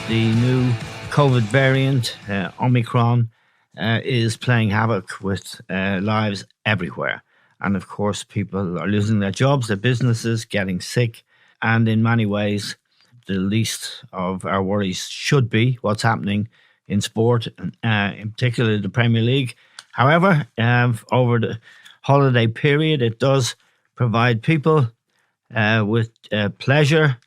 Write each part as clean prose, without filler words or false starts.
the new COVID variant, Omicron, is playing havoc with lives everywhere. And of course, people are losing their jobs, their businesses, getting sick. And in many ways, the least of our worries should be what's happening in sport, in particular the Premier League. However, over the holiday period, it does provide people with pleasure.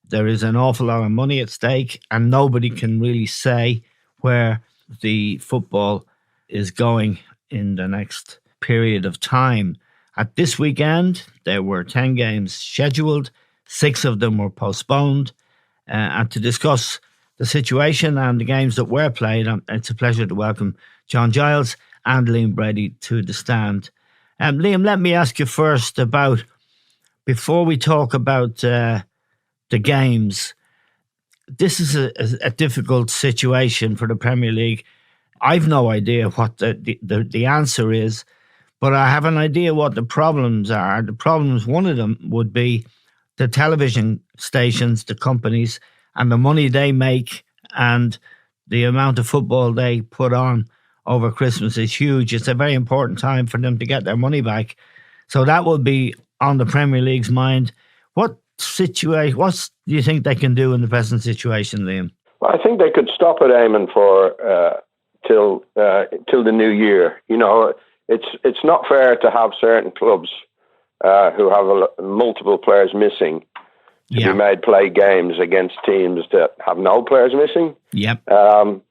There is an awful lot of money at stake, and nobody can really say where the football is going in the next period of time. At this weekend, there were 10 games scheduled. 6 of them were postponed. And to discuss the situation and the games that were played, it's a pleasure to welcome John Giles and Liam Brady to the stand. Liam, let me ask you first about, before we talk about the games, this is a difficult situation for the Premier League. I've no idea what the answer is, but I have an idea what the problems are. The problems, one of them would be the television stations, the companies, and the money they make, and the amount of football they put on over Christmas is huge. It's a very important time for them to get their money back. So that will be on the Premier League's mind. What do you think they can do in the present situation, Liam? Well, I think they could stop it, Eamon, for till the new year. You know, it's not fair to have certain clubs who have multiple players missing to be made play games against teams that have no players missing. Yep. And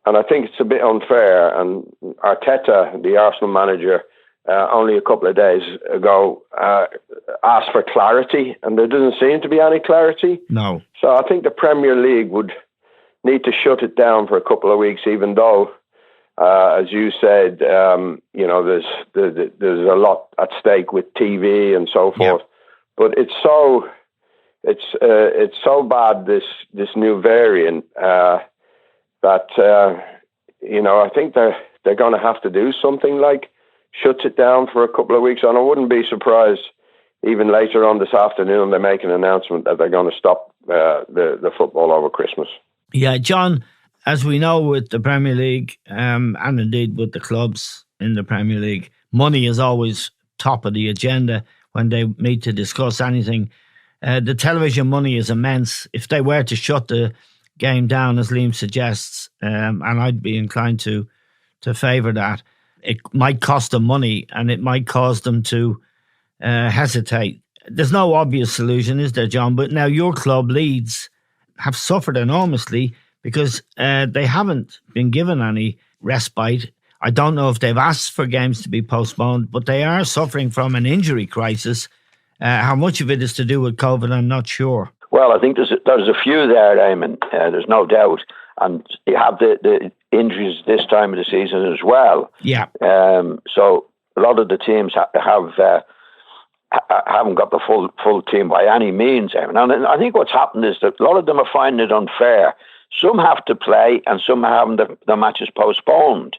I think it's a bit unfair. And Arteta, the Arsenal manager, only a couple of days ago asked for clarity, and there doesn't seem to be any clarity. No. So I think the Premier League would need to shut it down for a couple of weeks, even though, as you said, there's a lot at stake with TV and so forth. But it's so bad, this new variant, that I think they're going to have to do something like shut it down for a couple of weeks. And I wouldn't be surprised even later on this afternoon they make an announcement that they're going to stop the football over Christmas. Yeah, John, as we know with the Premier League, and indeed with the clubs in the Premier League, money is always top of the agenda when they meet to discuss anything. The television money is immense. If they were to shut the game down, as Liam suggests, and I'd be inclined to favour that, it might cost them money and it might cause them to hesitate. There's no obvious solution, is there, John? But now your club, Leeds, have suffered enormously because they haven't been given any respite. I don't know if they've asked for games to be postponed, but they are suffering from an injury crisis. How much of it is to do with COVID, I'm not sure. Well, I think there's a few there, Eamon. There's no doubt. And you have the injuries this time of the season as well. Yeah. So a lot of the teams haven't got the full team by any means, Eamon. And I think what's happened is that a lot of them are finding it unfair. Some have to play and some are having the matches postponed.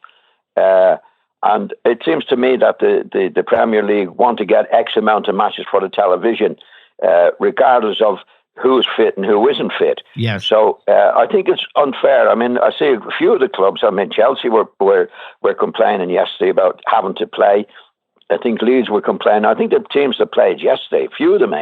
And it seems to me that the Premier League want to get X amount of matches for the television, regardless of who's fit and who isn't fit. Yes. So I think it's unfair. I mean, I see a few of the clubs. I mean, Chelsea were complaining yesterday about having to play. I think Leeds were complaining. I think the teams that played yesterday, a few of them,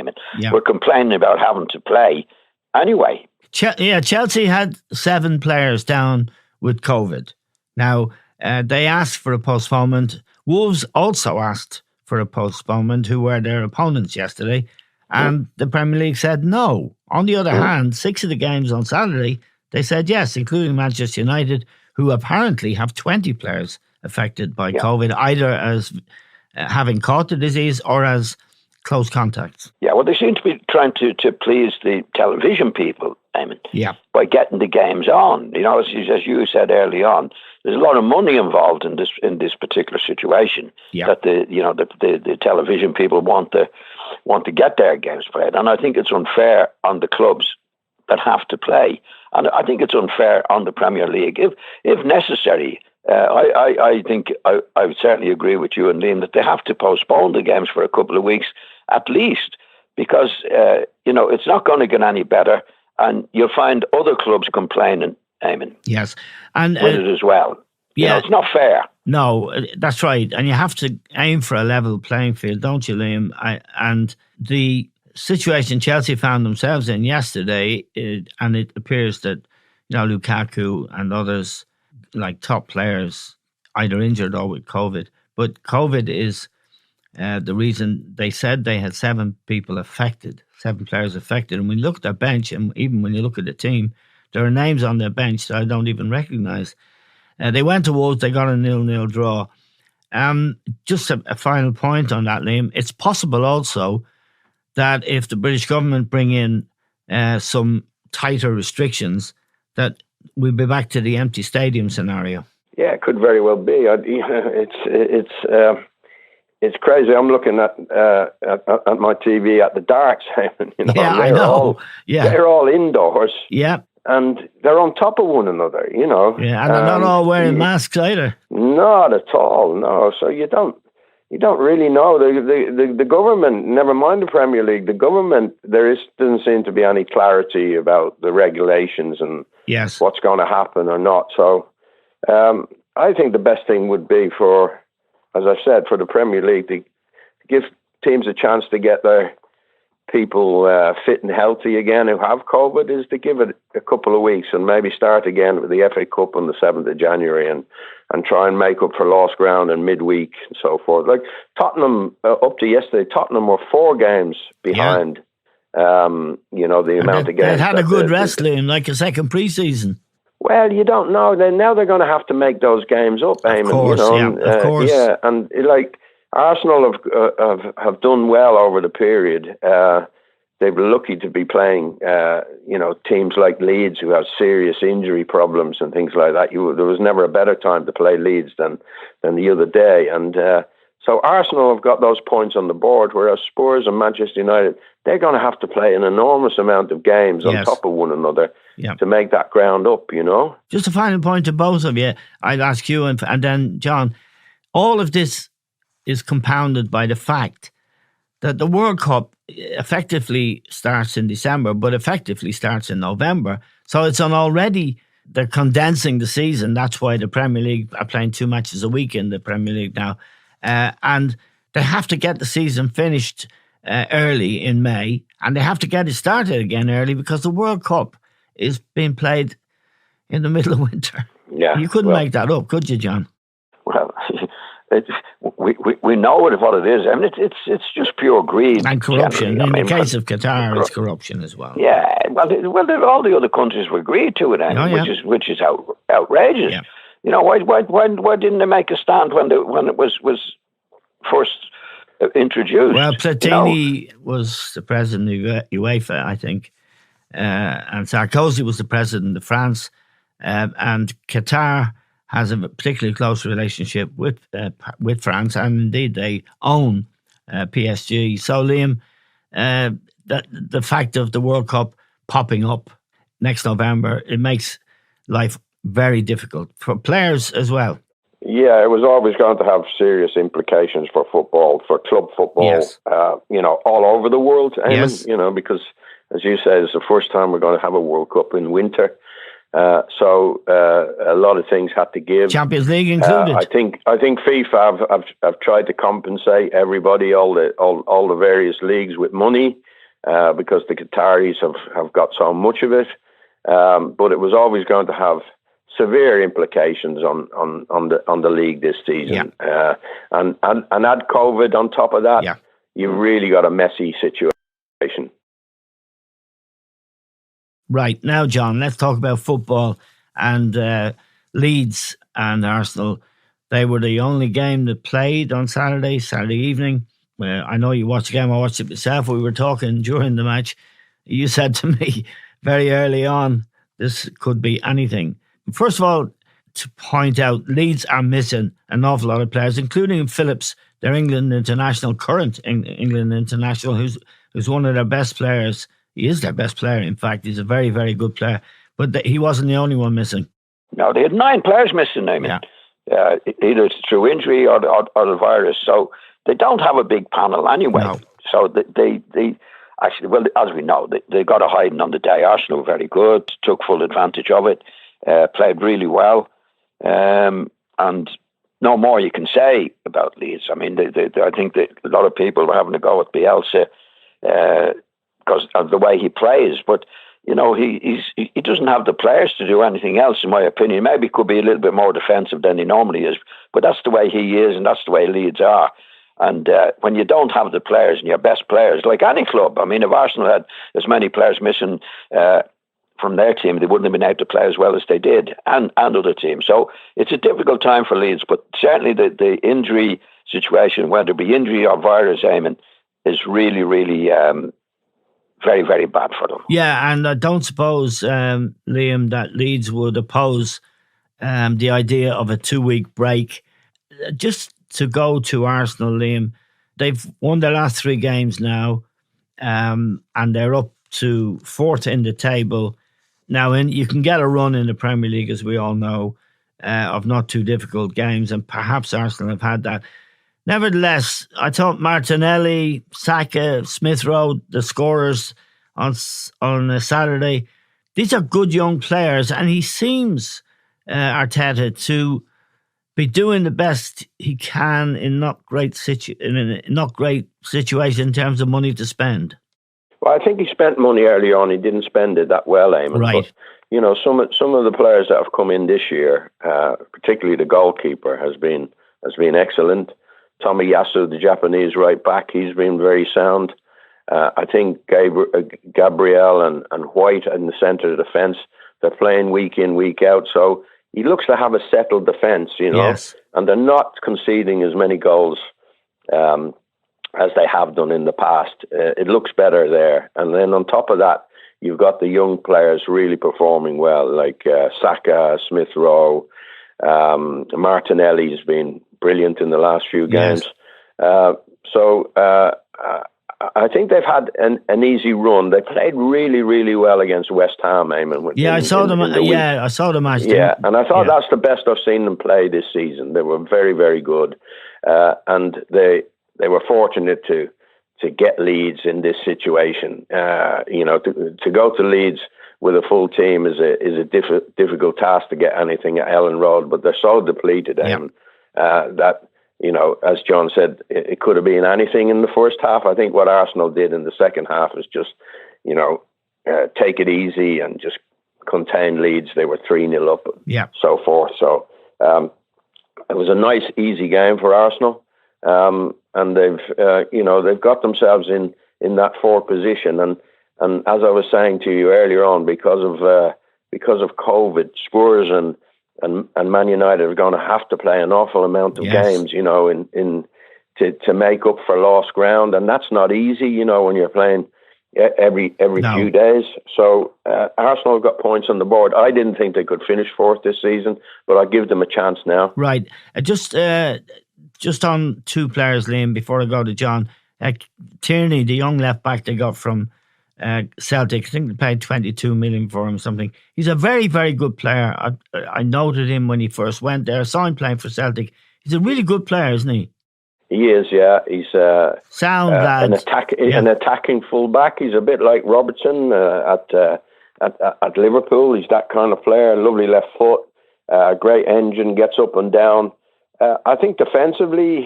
were complaining about having to play anyway. Chelsea had 7 players down with COVID. Now, they asked for a postponement. Wolves also asked for a postponement, who were their opponents yesterday. And the Premier League said no. On the other hand, 6 of the games on Saturday, they said yes, including Manchester United, who apparently have 20 players affected by COVID, either as having caught the disease or as close contacts. Yeah, well, they seem to be trying to please the television people, Eamon, by getting the games on. You know, as you said early on, there's a lot of money involved in this particular situation that the television people want to get their games played, and I think it's unfair on the clubs that have to play, and I think it's unfair on the Premier League if necessary. I think I would certainly agree with you and Liam that they have to postpone the games for a couple of weeks at least, because it's not going to get any better. and you'll find other clubs complaining, Eamon. Yes. And with it as well. Yeah. You know, it's not fair. No, that's right. And you have to aim for a level playing field, don't you, Liam? And the situation Chelsea found themselves in yesterday, and it appears that, Lukaku and others, like top players, either injured or with COVID. But COVID is the reason they said they had 7 players affected. And when you look at their bench, and even when you look at the team, there are names on their bench that I don't even recognise. They went to Wolves, they got a 0-0 draw. Just a final point on that, Liam. It's possible also that if the British government bring in some tighter restrictions, that we'll be back to the empty stadium scenario. Yeah, it could very well be. It's crazy. I'm looking at my TV at the darts. Yeah, I know. They're all indoors. Yeah. And they're on top of one another, Yeah, and they're not all wearing masks either. Not at all, no. So you don't really know. The government, never mind the Premier League, the government, doesn't seem to be any clarity about the regulations and what's going to happen or not. So I think the best thing would be for, as I said, for the Premier League to give teams a chance to get their people fit and healthy again who have COVID, is to give it a couple of weeks and maybe start again with the FA Cup on the 7th of January and try and make up for lost ground in midweek and so forth. Like Tottenham, up to yesterday, Tottenham were 4 games behind, the amount of games. They had a good rest, Liam, like a second pre-season. Well, you don't know. Now they're going to have to make those games up, Eamon. Of course, of course. Yeah, and Arsenal have done well over the period. They've been lucky to be playing, teams like Leeds who have serious injury problems and things like that. There was never a better time to play Leeds than the other day. And so Arsenal have got those points on the board, whereas Spurs and Manchester United, they're going to have to play an enormous amount of games on top of one another to make that ground up, Just a final point to both of you. I'd ask you and then John, all of this is compounded by the fact that the World Cup effectively starts in December, but effectively starts in November. So it's they're condensing the season. That's why the Premier League are playing 2 matches a week in the Premier League now. And they have to get the season finished early in May, and they have to get it started again early because the World Cup is being played in the middle of winter. Yeah, you couldn't make that up, could you, John? Well, we know what it is. I mean, it's just pure greed and corruption. In the case of Qatar, it's corruption as well. Yeah, well, all the other countries will agree to it, which is outrageous. Yeah. Why didn't they make a stand when it was first introduced? Well, Platini was the president of UEFA, I think, and Sarkozy was the president of France, and Qatar has a particularly close relationship with France, and indeed they own PSG. So, Liam, the fact of the World Cup popping up next November, it makes life very difficult for players as well. Yeah, it was always going to have serious implications for football, for club football, all over the world, Eamon, because, as you said, it's the first time we're going to have a World Cup in winter. So a lot of things had to give. Champions League included. I think FIFA have tried to compensate everybody, all the various leagues with money, because the Qataris have got so much of it. But it was always going to have severe implications on the league this season. Yeah. And add COVID on top of that, you've really got a messy situation. Right, now, John, let's talk about football and Leeds and Arsenal. They were the only game that played on Saturday evening. I know you watched the game, I watched it myself. We were talking during the match. You said to me very early on, this could be anything. First of all, to point out, Leeds are missing an awful lot of players, including Phillips, their current England international, who's one of their best players. He is their best player, in fact. He's a very, very good player. But he wasn't the only one missing. No, they had 9 players missing, I mean. Yeah. Either through injury or the virus. So they don't have a big panel anyway. No. So actually, well, as we know, they got a hiding on the day. Arsenal were very good, took full advantage of it, played really well, and no more you can say about Leeds. I mean, I think that a lot of people were having a go at Bielsa because of the way he plays, but you know, he doesn't have the players to do anything else, in my opinion. Maybe he could be a little bit more defensive than he normally is, but that's the way he is, and that's the way Leeds are. And when you don't have the players and your best players, like any club, I mean, if Arsenal had as many players missing from their team, they wouldn't have been able to play as well as they did, and other teams. So it's a difficult time for Leeds, but certainly the injury situation, whether it be injury or virus, Eamon, is really, really very, very bad for them. Yeah, and I don't suppose, Liam, that Leeds would oppose the idea of a 2-week break. Just to go to Arsenal, Liam, they've won their last 3 games now, and they're up to 4th in the table. Now, you can get a run in the Premier League, as we all know, of not too difficult games, and perhaps Arsenal have had that. Nevertheless, I thought Martinelli, Saka, Smith Rowe, the scorers on Saturday, these are good young players, and he seems, Arteta, to be doing the best he can in not great situation in terms of money to spend. Well, I think he spent money early on. He didn't spend it that well, Eamon. Right. But, you know, some of the players that have come in this year, particularly the goalkeeper, has been excellent. Tomiyasu, the Japanese right back, he's been very sound. I think Gabriel and White in the centre of the defence, they're playing week in, week out. So he looks to have a settled defence, you know, yes. And they're not conceding as many goals as they have done in the past. It looks better there. And then on top of that, you've got the young players really performing well, like Saka, Smith Rowe, Martinelli's been brilliant in the last few games. Yes. So I think they've had an easy run. They played really, really well against West Ham, Eamon. I saw them. I saw them. Yeah, and I thought that's the best I've seen them play this season. They were very, very good, and they were fortunate to get Leeds in this situation. You know, to go to Leeds with a full team is a difficult task to get anything at Ellen Road, but they're so depleted, Eamon, that. You know, as John said, it could have been anything in the first half. I think what Arsenal did in the second half is just, you know, take it easy and just contain Leeds. They were 3-0 up, so forth. So it was a nice, easy game for Arsenal, and they've got themselves in that 4th position. And as I was saying to you earlier on, because of COVID, Spurs and Man United are going to have to play an awful amount of games, you know, to make up for lost ground, and that's not easy, you know, when you're playing every few days. So Arsenal have got points on the board. I didn't think they could finish 4th this season, but I give them a chance now. Right. Just on 2 players, Liam, before I go to John. Tierney, the young left back they got from Celtic, I think they paid 22 million for him, something. He's a very, very good player. I noted him when he first went there. I saw him playing for Celtic. He's a really good player, isn't he? He is, yeah. He's sound lad. An attacking fullback. He's a bit like Robertson at Liverpool. He's that kind of player. Lovely left foot, great engine, gets up and down. I think defensively,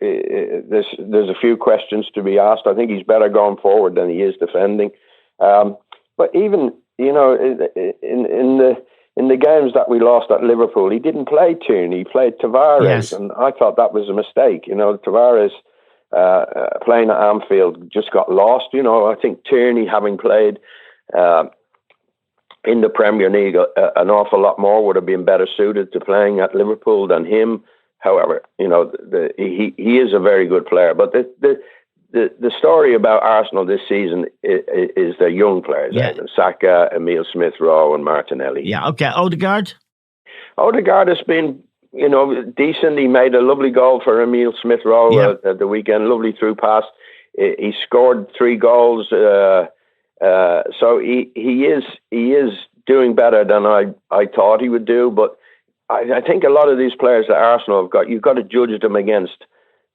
there's a few questions to be asked. I think he's better going forward than he is defending. But even, you know, in the games that we lost at Liverpool, he didn't play Tierney. He played Tavares, and I thought that was a mistake. You know, Tavares playing at Anfield just got lost. You know, I think Tierney, having played in the Premier League an awful lot more, would have been better suited to playing at Liverpool than him. However, you know, he is a very good player. But the story about Arsenal this season is their young players, Saka, Emile Smith-Rowe and Martinelli. Yeah, okay. Odegaard has been, you know, decent. He made a lovely goal for Emile Smith-Rowe at the weekend. Lovely through pass. He scored 3 goals. So he is doing better than I thought he would do. But I think a lot of these players that Arsenal have got, you've got to judge them against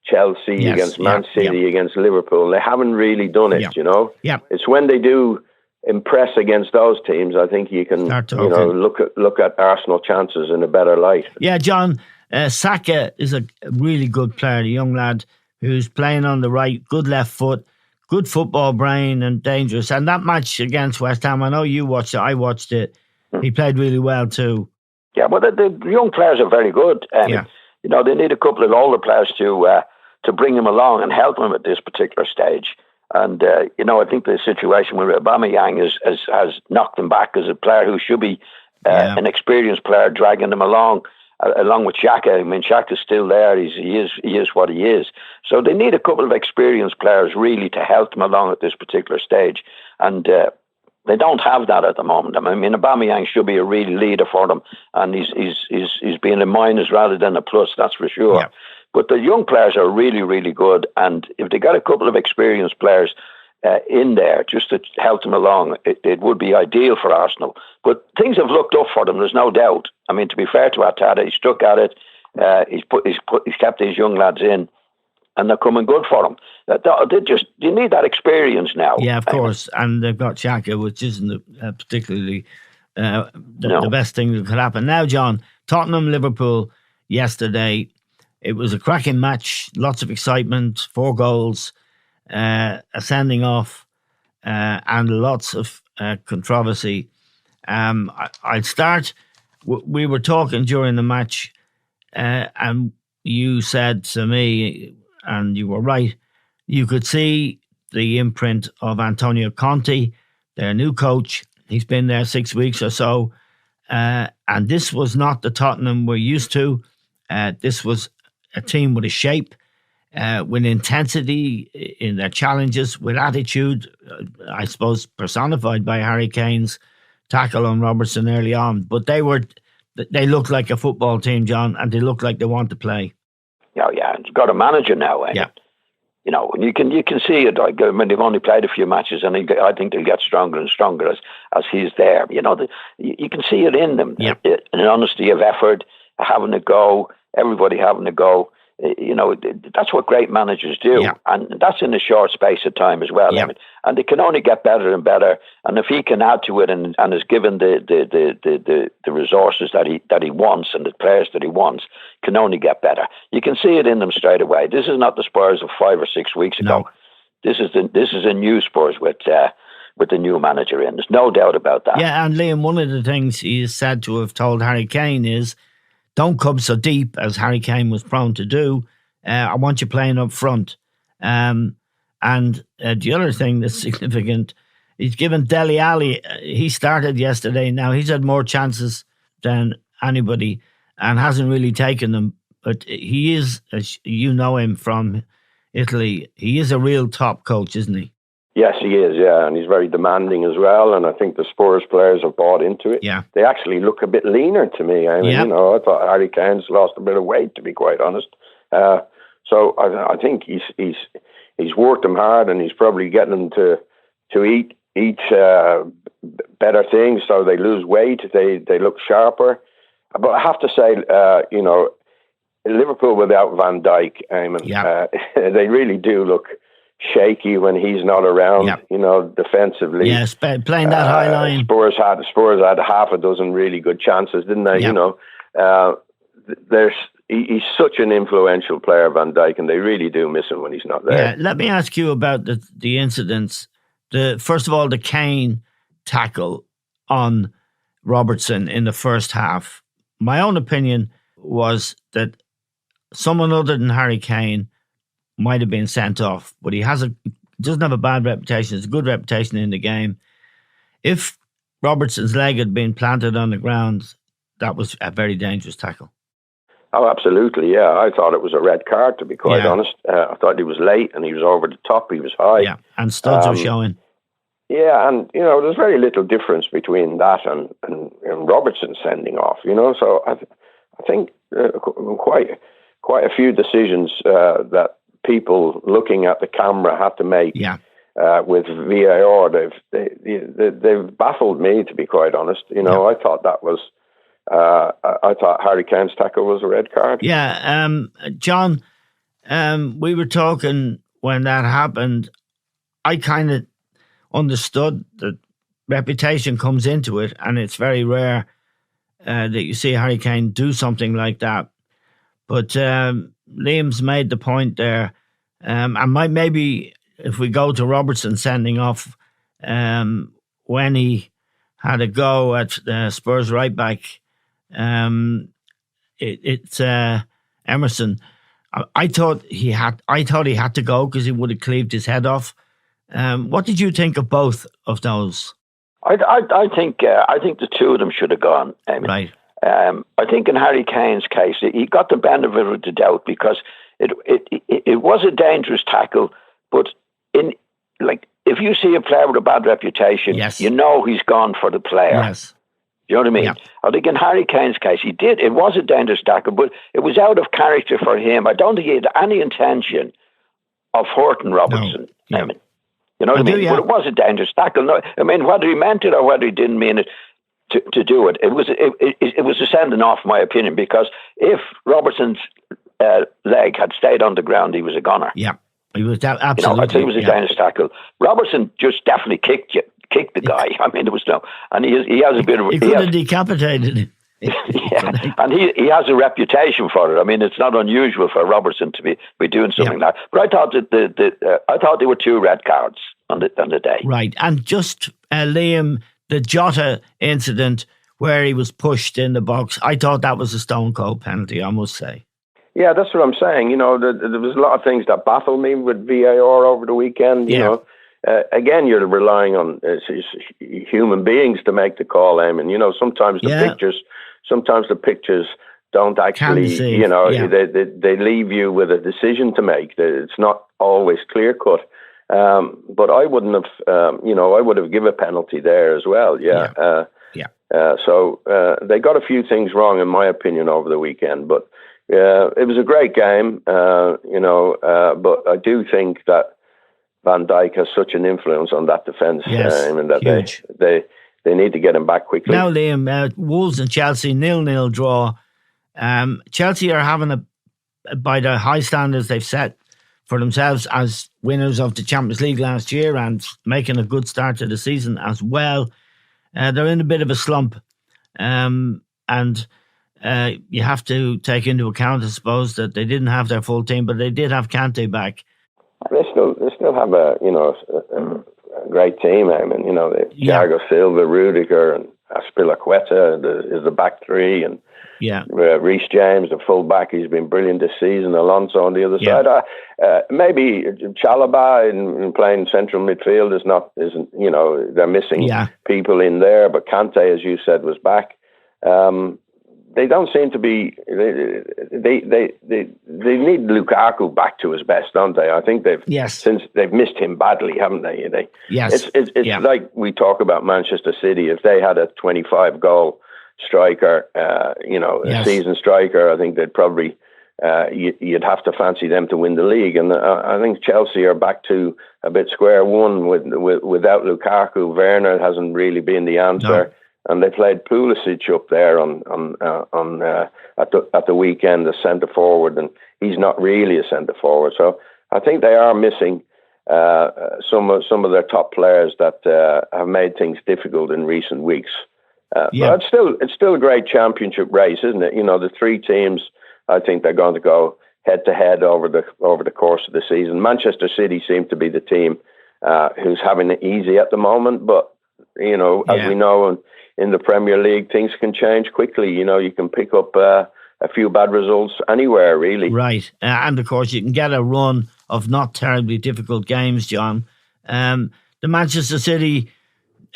Chelsea, against Man City, against Liverpool. They haven't really done it, you know. Yeah. It's when they do impress against those teams, I think you can, look at Arsenal chances in a better light. Yeah, John, Saka is a really good player, a young lad who's playing on the right, good left foot, good football brain and dangerous. And that match against West Ham, I know you watched it, I watched it. He played really well too. Yeah, well, the young players are very good. You know, they need a couple of older players to bring him along and help him at this particular stage. And, you know, I think the situation with Aubameyang has knocked him back as a player who should be an experienced player, dragging him along with Xhaka. I mean, Xhaka's still there. He is what he is. So they need a couple of experienced players really to help them along at this particular stage. And they don't have that at the moment. I mean, Aubameyang should be a real leader for them, and he's being a minus rather than a plus, that's for sure. Yeah. But the young players are really, really good, and if they got a couple of experienced players in there just to help them along, it would be ideal for Arsenal. But things have looked up for them, there's no doubt. I mean, to be fair to Arteta, he stuck at it. He's kept these young lads in, and they're coming good for them. You need that experience now. Yeah, of course. And they've got Xhaka, which isn't particularly the best thing that could happen. Now, John, Tottenham-Liverpool yesterday, it was a cracking match, lots of excitement, 4 goals, a sending off, and lots of controversy. I'd start, we were talking during the match, and you said to me, and you were right, you could see the imprint of Antonio Conte, their new coach. He's been there 6 weeks or so. And this was not the Tottenham we're used to. This was a team with a shape, with intensity in their challenges, with attitude, I suppose personified by Harry Kane's tackle on Robertson early on. But they looked like a football team, John, and they looked like they want to play. Oh, yeah, it's got a manager now. Yeah. You know, you can see it. Like, I mean, they've only played a few matches, and I think they'll get stronger and stronger as he's there. You know, you can see it in them. Yeah. An honesty of effort, having a go, everybody having a go. You know, that's what great managers do. Yeah. And that's in a short space of time as well. Yeah. I mean, and they can only get better and better. And if he can add to it and is given the resources that he wants and the players that he wants, can only get better. You can see it in them straight away. This is not the Spurs of 5 or 6 weeks ago. No. This is a new Spurs with the new manager in. There's no doubt about that. Yeah, and Liam, one of the things he is said to have told Harry Kane is, don't come so deep, as Harry Kane was prone to do. I want you playing up front. And the other thing that's significant, he's given Dele Alli, he started yesterday. Now, he's had more chances than anybody and hasn't really taken them. But he is, as you know him from Italy, he is a real top coach, isn't he? Yes, he is, yeah, and he's very demanding as well, and I think the Spurs players have bought into it. Yeah. They actually look a bit leaner to me. I mean, you know, I thought Harry Kane's lost a bit of weight, to be quite honest. So I think he's worked them hard, and he's probably getting them to eat better things, so they lose weight, they look sharper. But I have to say, you know, Liverpool without Van Dijk, they really do look shaky when he's not around, you know, defensively. Yes, playing that high line. Spurs had half a dozen really good chances, didn't they? You know, he's such an influential player, Van Dijk, and they really do miss him when he's not there. Yeah, let me ask you about the incidents. First of all, the Kane tackle on Robertson in the first half. My own opinion was that someone other than Harry Kane might have been sent off, but he doesn't have a bad reputation. It's a good reputation in the game. If Robertson's leg had been planted on the ground, that was a very dangerous tackle. Oh, absolutely, yeah. I thought it was a red card, to be quite honest. I thought he was late and he was over the top. He was high. Yeah, and studs were showing. Yeah, and, you know, there's very little difference between that and Robertson sending off, you know. So I think quite a few decisions that people looking at the camera have to make with VAR. They've baffled me, to be quite honest. You know, I thought that was. I thought Harry Kane's tackle was a red card. Yeah, John, We were talking when that happened. I kind of understood that reputation comes into it, and it's very rare that you see Harry Kane do something like that. But Liam's made the point there, and maybe if we go to Robertson sending off when he had a go at Spurs right back, it's Emerson. I thought he had to go because he would have cleaved his head off. What did you think of both of those? I think the two of them should have gone. Right. I think in Harry Kane's case, he got the benefit of the doubt because it was a dangerous tackle, but if you see a player with a bad reputation, yes, you know he's gone for the player. Yes. You know what I mean? Yeah. I think in Harry Kane's case, it was a dangerous tackle, but it was out of character for him. I don't think he had any intention of hurting Robertson. No. Yeah. You know what I mean? Yeah. But it was a dangerous tackle. No, I mean, whether he meant it or whether he didn't mean it to do it, it was a sending off, in my opinion, because if Robertson's leg had stayed on the ground, he was a goner. Yeah, he was absolutely. I'd say it was a dangerous tackle. Robertson just definitely kicked the guy. I mean, there was no, and he has a bit of. He could have decapitated him. Yeah, and he has a reputation for it. I mean, it's not unusual for Robertson to be doing something like that. But I thought that I thought there were 2 red cards on the day. Right, and just Liam, the Jota incident where he was pushed in the box, I thought that was a stone cold penalty, I must say. Yeah, that's what I'm saying. You know, there was a lot of things that baffled me with VAR over the weekend. You know, again, you're relying on human beings to make the call, Eamon. You know, sometimes the pictures don't actually, they leave you with a decision to make. It's not always clear cut. But I wouldn't have, I would have given a penalty there as well. So they got a few things wrong, in my opinion, over the weekend. But it was a great game, but I do think that Van Dijk has such an influence on that defence. Huge. They need to get him back quickly. Now, Liam, Wolves and Chelsea 0-0 draw. Chelsea are having by the high standards they've set for themselves as winners of the Champions League last year and making a good start to the season as well. They're in a bit of a slump, and you have to take into account, I suppose, that they didn't have their full team, but they did have Conte back. They still have a great team. I mean, Thiago Silva, Rudiger, and Aspilicueta is the back three, and Reece James, the full back, he's been brilliant this season. Alonso on the other side. Maybe Chalobah in playing central midfield isn't. They're missing people in there, but Kante, as you said, was back. They don't seem to be. They need Lukaku back to his best, don't they? I think since they've missed him badly, haven't they? It's like we talk about Manchester City. If they had a 25 goal striker, a season striker, I think they'd probably you'd have to fancy them to win the league. And I think Chelsea are back to a bit square one without Lukaku. Werner hasn't really been the answer. No. And they played Pulisic up there at the weekend as centre forward, and he's not really a centre forward. So I think they are missing some of their top players that have made things difficult in recent weeks. But it's still a great championship race, isn't it? The 3 teams, I think they're going to go head to head over the course of the season. Manchester City seem to be the team who's having it easy at the moment, but as we know. In the Premier League, things can change quickly. You can pick up a few bad results anywhere, really. Right. And, of course, you can get a run of not terribly difficult games, John. The Manchester City,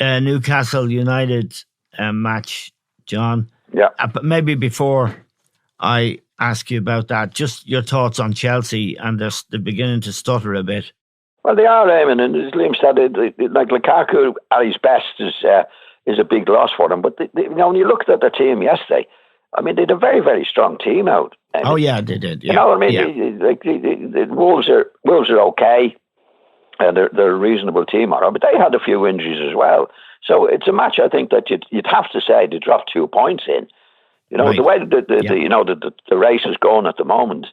Newcastle United match, John. Yeah. But maybe before I ask you about that, just your thoughts on Chelsea, and they're beginning to stutter a bit. Well, they are, Eamon, and as Liam said, like Lukaku at his best is a big loss for them. But when you looked at their team yesterday, I mean, they had a very, very strong team out. Oh yeah, they did. Yeah. The Wolves are okay, and they're a reasonable team, but they had a few injuries as well. So it's a match I think that you'd have to say they dropped 2 points in. The way the race is going at the moment,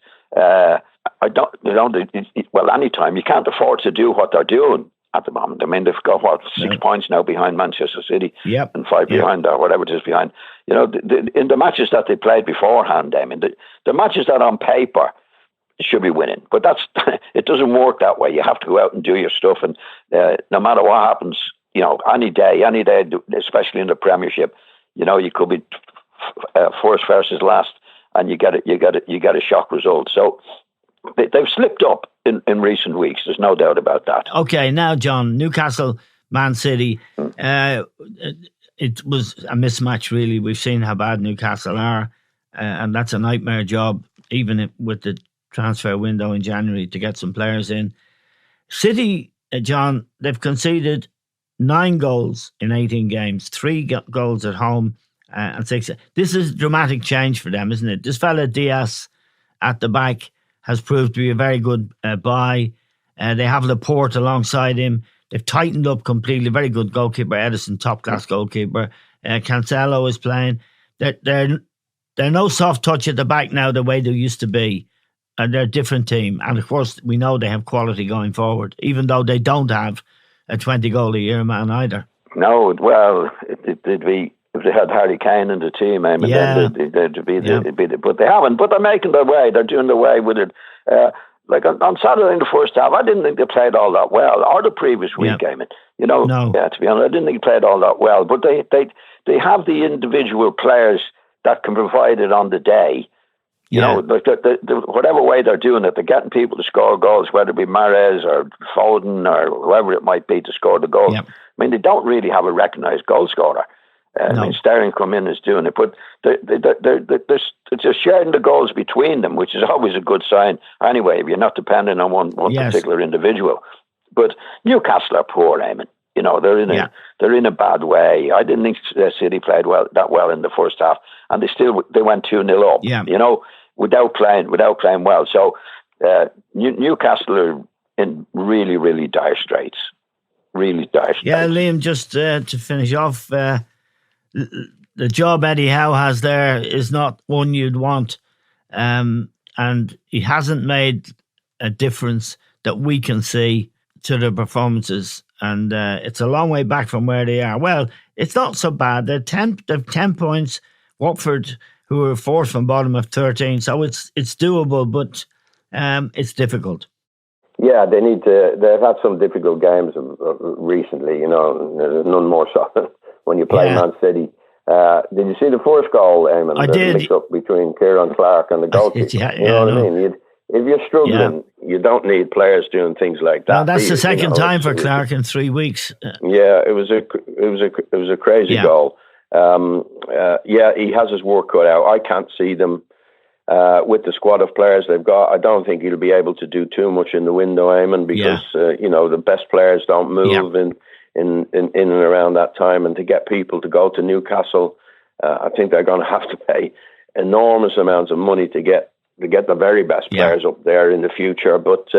well, anytime. You can't afford to do what they're doing at the moment. I mean, they've got, 6 points now behind Manchester City, and 5 behind, or whatever it is behind. You know, in the matches that they played beforehand, I mean, the matches that on paper should be winning, but it doesn't work that way. You have to go out and do your stuff, and no matter what happens, you know, any day, especially in the Premiership, you know, you could be first versus last, and you get a shock result. So they've slipped up in recent weeks. There's no doubt about that. Okay, now, John, Newcastle, Man City. It was a mismatch, really. We've seen how bad Newcastle are, and that's a nightmare job, even with the transfer window in January, to get some players in. City, John, they've conceded 9 goals in 18 games, 3 goals at home and 6. This is a dramatic change for them, isn't it? This fella Diaz at the back has proved to be a very good buy. They have Laporte alongside him. They've tightened up completely. Very good goalkeeper, Edison, top-class goalkeeper. Cancelo is playing. They're no soft touch at the back now the way they used to be. And they're a different team. And of course, we know they have quality going forward, even though they don't have a 20-goal-a-year man either. No, well, it'd be, if they had Harry Kane in the team, I mean, they'd be but they haven't. But they're making their way. They're doing their way with it. Like on Saturday in the first half, I didn't think they played all that well. Or the previous week, I mean, you know, to be honest, I didn't think they played all that well. But they have the individual players that can provide it on the day. You know, like whatever way they're doing it, they're getting people to score goals, whether it be Mahrez or Foden or whoever it might be to score the goals. I mean, they don't really have a recognised goal scorer. I mean, Sterling come in is doing it, but they're just sharing the goals between them, which is always a good sign. Anyway, if you're not dependent on one particular individual. But Newcastle are poor, Eamon. You know, they're in a bad way. I didn't think City played that well in the first half, and they went 2-0 up. You know, without playing well. So Newcastle are in really, really dire straits. Really dire straits. Yeah, Liam, just to finish off, the job Eddie Howe has there is not one you'd want, and he hasn't made a difference that we can see to the performances, and it's a long way back from where they are. Well, it's not so bad. They've 10 points. Watford, who are fourth from bottom of 13, so it's doable, but it's difficult. Yeah, they've had some difficult games recently, you know. There's none more so when you play Man City. Did you see the first goal, Eamon? I did. The mix-up between Kieran Clark and the goalkeeper. You know what I mean? If you're struggling, you don't need players doing things like that. No, that's the second time for Clark in 3 weeks. Yeah, it was a crazy goal. He has his work cut out. I can't see them with the squad of players they've got. I don't think he'll be able to do too much in the window, Eamon, because you know, the best players don't move in and around that time. And to get people to go to Newcastle, I think they're going to have to pay enormous amounts of money to get the very best players up there in the future. But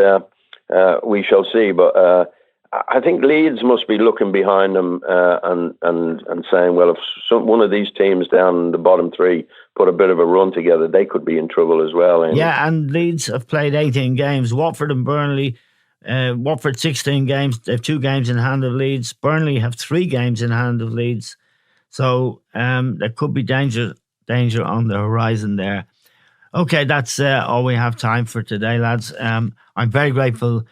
we shall see. But I think Leeds must be looking behind them and saying, well, if one of these teams down in the bottom 3 put a bit of a run together, they could be in trouble as well. Yeah, and Leeds have played 18 games. Watford and Burnley, Watford 16 games. They have 2 games in hand of Leeds. Burnley have 3 games in hand of Leeds. So there could be danger on the horizon there. Okay, that's all we have time for today, lads. I'm very grateful.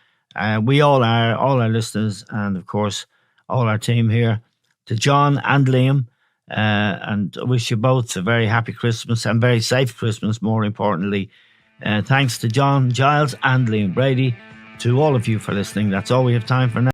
We all are, all our listeners, and of course, all our team here, to John and Liam. And I wish you both a very happy Christmas and very safe Christmas, more importantly. Thanks to John, Giles, and Liam Brady. To all of you for listening. That's all we have time for now.